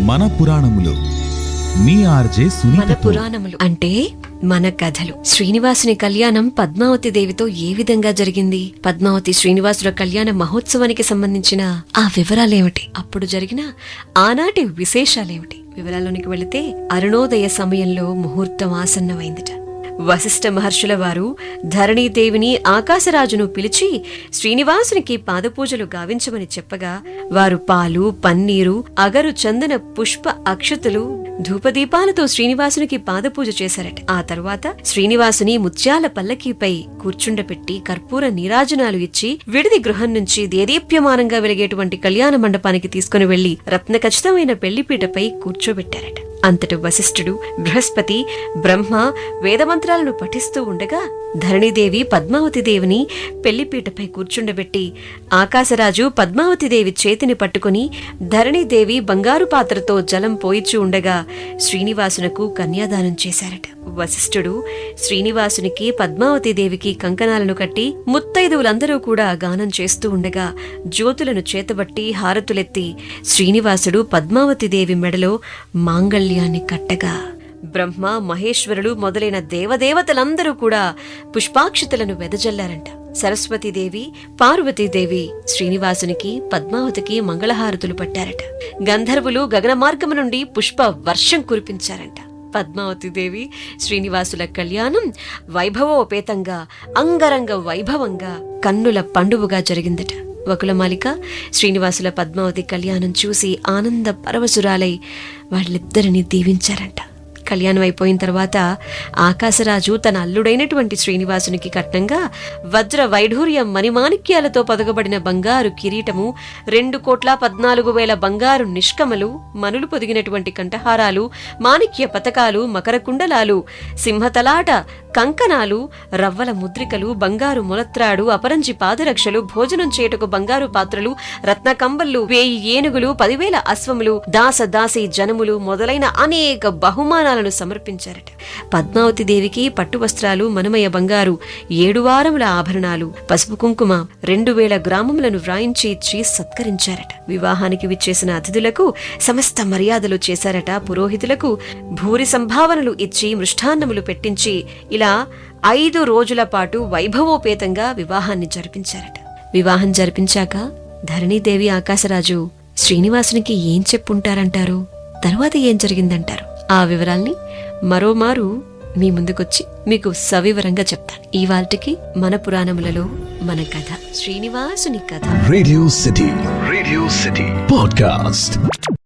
మన పురాణములు మీ ఆర్జే సునీత. మన పురాణములు అంటే మన కథలు. శ్రీనివాసుని కళ్యాణం పద్మావతి దేవితో ఏ విధంగా జరిగింది? పద్మావతి శ్రీనివాసుల కళ్యాణ మహోత్సవానికి సంబంధించిన ఆ వివరాలేమిటి? అప్పుడు జరిగిన ఆనాటి విశేషాలేమిటి? వివరాల్లోనికి వెళితే అరుణోదయ సమయంలో ముహూర్తం ఆసన్నమైందట. వశిష్ఠ మహర్షుల వారు ధరణీదేవిని ఆకాశరాజును పిలిచి శ్రీనివాసునికి పాదపూజలు గావించమని చెప్పగా వారు పాలు, పన్నీరు, అగరు, చందన, పుష్ప, అక్షతలు, ధూపదీపాలతో శ్రీనివాసునికి పాదపూజ చేశారట. ఆ తర్వాత శ్రీనివాసుని ముత్యాల పల్లకీపై కూర్చుండపెట్టి కర్పూర నీరాజనాలు ఇచ్చి విడిది గృహం నుంచి దేదీప్యమానంగా వెలిగేటువంటి కళ్యాణ మండపానికి తీసుకుని వెళ్లి రత్న ఖచ్చితమైన పెళ్లిపీటపై కూర్చోబెట్టారట. అంతటి వశిష్ఠుడు, బృహస్పతి, బ్రహ్మ వేదమంత్రాలను పఠిస్తూ ఉండగా ధరణీదేవి పద్మావతిదేవిని పెళ్లిపీటపై కూర్చుండబెట్టి ఆకాశరాజు పద్మావతిదేవి చేతిని పట్టుకుని ధరణీదేవి బంగారు పాత్రతో జలం పోయిచూ ఉండగా శ్రీనివాసునకు కన్యాదానం చేశారట. వశిష్ఠుడు శ్రీనివాసునికి పద్మావతిదేవికి కంకణాలను కట్టి ముత్తైదువులందరూ కూడా గానం చేస్తూ ఉండగా జ్యోతులను చేతబట్టి హారతులెత్తి శ్రీనివాసుడు పద్మావతిదేవి మెడలో మాంగళ్యాన్ని కట్టగా బ్రహ్మ, మహేశ్వరులు మొదలైన దేవదేవతలందరూ కూడా పుష్పాక్షతలను వెదజల్లారంట. సరస్వతీదేవి, పార్వతీదేవి శ్రీనివాసునికి, పద్మావతికి మంగళహారతులు పట్టారట. గంధర్వులు గగన మార్గము నుండి పుష్ప వర్షం కురిపించారంట. పద్మావతిదేవి శ్రీనివాసుల కళ్యాణం వైభవోపేతంగా, అంగరంగ వైభవంగా, కన్నుల పండువగా జరిగిందట. వకులమాలిక శ్రీనివాసుల పద్మావతి కళ్యాణం చూసి ఆనంద పరవశురాలై వాళ్ళిద్దరిని దీవించారంట. కళ్యాణం అయిపోయిన తర్వాత ఆకాశరాజు తన అల్లుడైనటువంటి శ్రీనివాసునికి కట్నంగా వజ్ర వైఢూర్యం మణిమాణిక్యాలతో పొదగబడిన బంగారు కిరీటము, 2,14,000 బంగారు నిష్కమలు, మనులు పొదిగినటువంటి కంఠహారాలు, మాణిక్య పతకాలు, మకర కుండలాలు, సింహతలాట కంకణాలు, రవ్వల ముద్రికలు, బంగారు మొలత్రాడు, అపరంజి పాదరక్షలు, భోజనం చేయుటకు బంగారు పాత్రలు, రత్న కంబళ్ళు, 1000 ఏనుగులు, 10,000 అశ్వములు, దాస దాసి జనములు మొదలైన అనేక బహుమానాలను సమర్పించారట. పద్మావతి దేవికి పట్టు వస్త్రాలు, మనమయ బంగారు 7 వారముల ఆభరణాలు, పసుపు కుంకుమ 2,000 గ్రామములను వ్రాయించి ఇచ్చి సత్కరించారట. వివాహానికి విచ్చేసిన అతిథులకు సమస్త మర్యాదలు చేశారట. పురోహితులకు భూరి సంభావనలు ఇచ్చి మృష్టాన్నములు పెట్టించి ఇలా 5 రోజుల పాటు వైభవోపేతంగా వివాహాన్ని జరిపించారట. వివాహం జరిపించాక ధరణీదేవి, ఆకాశరాజు శ్రీనివాసునికి ఏం చెప్పుంటారంటారు? తరువాత ఏం జరిగిందంటారు? ఆ వివరాల్ని మరోమారు మీ ముందుకొచ్చి మీకు సవివరంగా చెప్తాను. ఇవాల్టికి మన పురాణములలో మన కథ, శ్రీనివాసుని కథ. Radio city podcast.